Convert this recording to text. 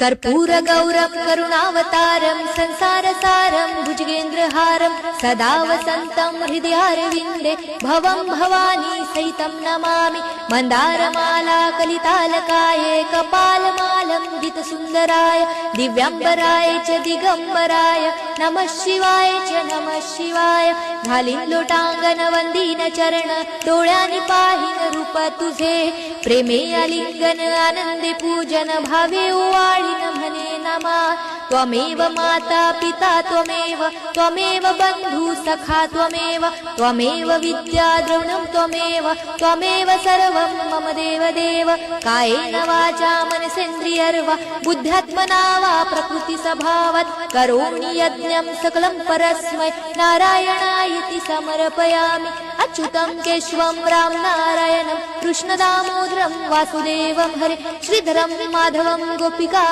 कर्पूरगौरं करुणावतारं संसारसारं भुजगेन्द्रहारं सदा वसन्तं हृदयारविन्दे भवं भवानी सहितं नमामि। मन्दारमाला कलितालकाये कपालमालं जितसुन्दराय दिव्याम्बराय च दिगम्बराय नमः शिवाय च नमः शिवाय। घालीन लोटांगण वंदीन चरण डोळ्यांनी पाहिन रूप तुझे प्रेमे आलिंगन आनंदे पूजन भावे ओवाळीन म्हणे नमा। त्वमेव माता पिता त्वमेव बंधु सखा त्वमेव विद्या द्रविणं त्वमेव सर्वं मम देव। कायेन वाचा मनसेन्द्रियर्वा बुद्ध्यात्मना वा प्रकृति स्वभावात् करोमि यज्ञं सकलं परस्मै नारायणायति समर्पयामि। अच्युतं केशवं राम नारायणं कृष्णदामोदरं वासुदेवं हरे श्रीधरं माधवं गोपिका